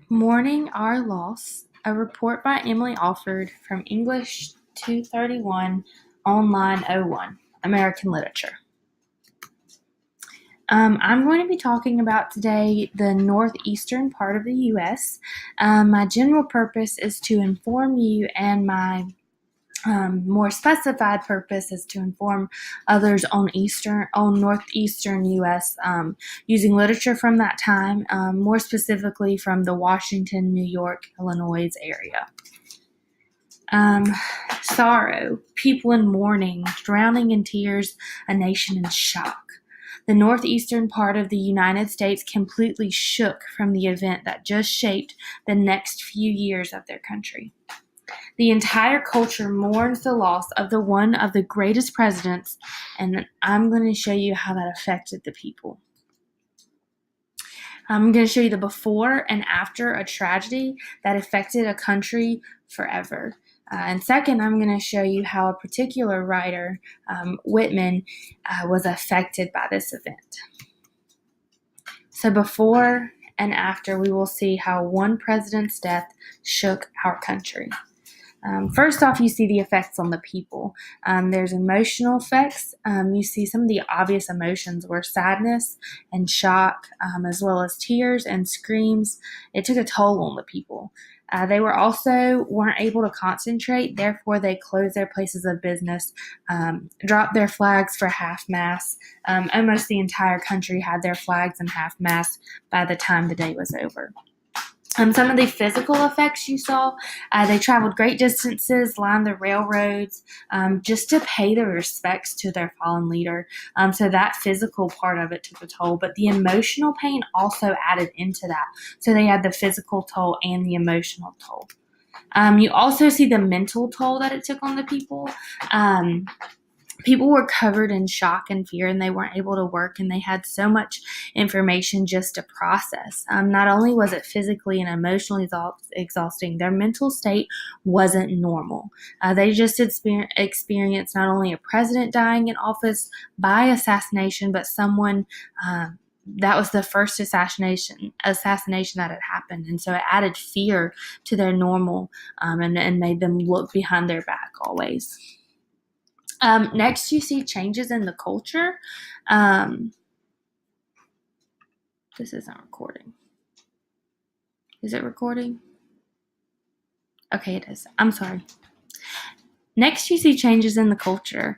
Mourning Our Loss, a report by Emily Alford from English 231, online 01, American Literature. I'm going to be talking about today the northeastern part of the U.S. My general purpose is to inform you, and my more specified purpose is to inform others on northeastern U.S. Using literature from that time, more specifically from the Washington, New York, Illinois area. Um, Sorrow, people in mourning, drowning in tears, a nation in shock. The northeastern part of the United States completely shook from the event that just shaped the next few years of their country. The entire culture mourns the loss of one of the greatest presidents, and I'm going to show you how that affected the people. I'm going to show you the before and after a tragedy that affected a country forever. And second, I'm going to show you how a particular writer, Whitman, was affected by this event. So before and after, we will see how one president's death shook our country. First off, you see the effects on the people. There's emotional effects. You see some of the obvious emotions were sadness and shock, as well as tears and screams. It took a toll on the people. They weren't able to concentrate, therefore they closed their places of business, dropped their flags for half-mast. Almost the entire country had their flags in half-mast by the time the day was over. Some of the physical effects you saw, they traveled great distances, lined the railroads, just to pay their respects to their fallen leader. So that physical part of it took a toll, but the emotional pain also added into that. So they had the physical toll and the emotional toll. You also see the mental toll that it took on the people. People were covered in shock and fear, and they weren't able to work, and they had so much information just to process. Not only was it physically and emotionally exhausting, their mental state wasn't normal. They just experienced not only a president dying in office by assassination, but someone that was the first assassination that had happened, and so it added fear to their normal, and made them look behind their back always. Next, you see changes in the culture. This isn't recording. Is it recording? Okay, it is. I'm sorry. Next, you see changes in the culture.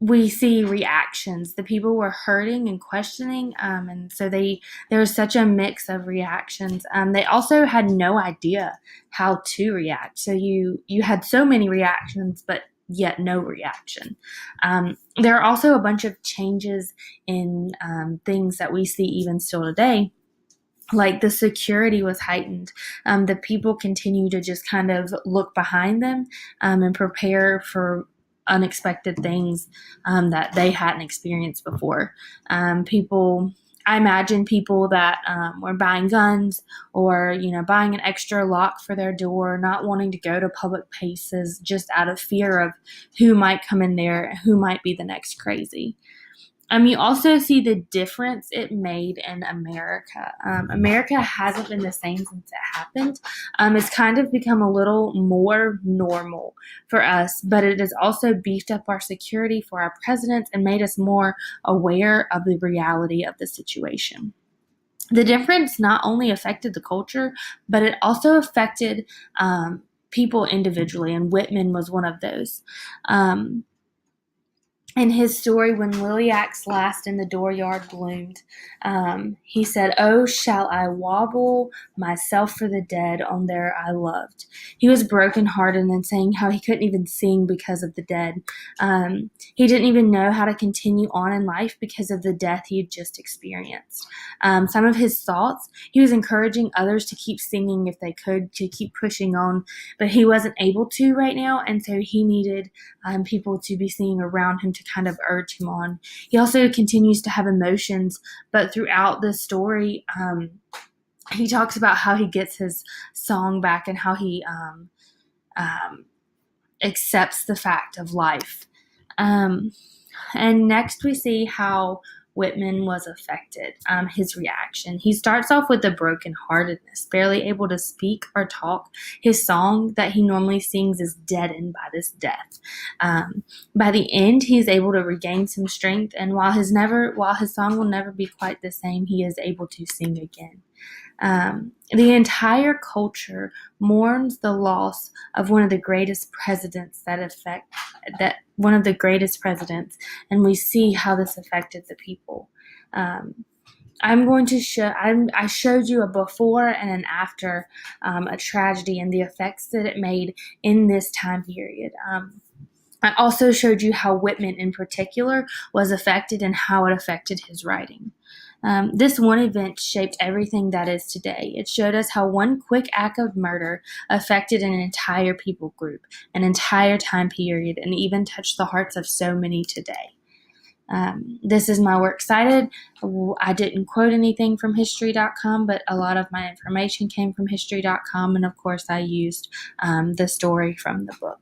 We see reactions. The people were hurting and questioning, and so there was such a mix of reactions. They also had no idea how to react. So you had so many reactions, but yet no reaction. There are also a bunch of changes in things that we see even still today. Like the security was heightened. The people continue to just kind of look behind them and prepare for unexpected things that they hadn't experienced before. I imagine people that were buying guns or, buying an extra lock for their door, not wanting to go to public places just out of fear of who might come in there, who might be the next crazy. You also see the difference it made in America. America hasn't been the same since it happened. It's kind of become a little more normal for us, but it has also beefed up our security for our presidents and made us more aware of the reality of the situation. The difference not only affected the culture, but it also affected people individually, and Whitman was one of those. In his story, when lilacs last in the dooryard bloomed, he said, "Oh, shall I wobble myself for the dead on there I loved." He was brokenhearted and saying how he couldn't even sing because of the dead. He didn't even know how to continue on in life because of the death he had just experienced. Some of his thoughts, he was encouraging others to keep singing if they could, to keep pushing on, but he wasn't able to right now, and so he needed people to be singing around him to kind of urge him on. He also continues to have emotions, but throughout the story, he talks about how he gets his song back and how he accepts the fact of life. And next we see how Whitman was affected, his reaction. He starts off with a brokenheartedness, barely able to speak or talk. His song that he normally sings is deadened by this death. By the end, he is able to regain some strength, and while his song will never be quite the same, he is able to sing again. The entire culture mourns the loss of one of the greatest presidents one of the greatest presidents, and we see how this affected the people. I'm going to show. I showed you a before and an after a tragedy and the effects that it made in this time period. I also showed you how Whitman in particular was affected and how it affected his writing. This one event shaped everything that is today. It showed us how one quick act of murder affected an entire people group, an entire time period, and even touched the hearts of so many today. This is my works cited. I didn't quote anything from history.com, but a lot of my information came from history.com, and of course I used the story from the book.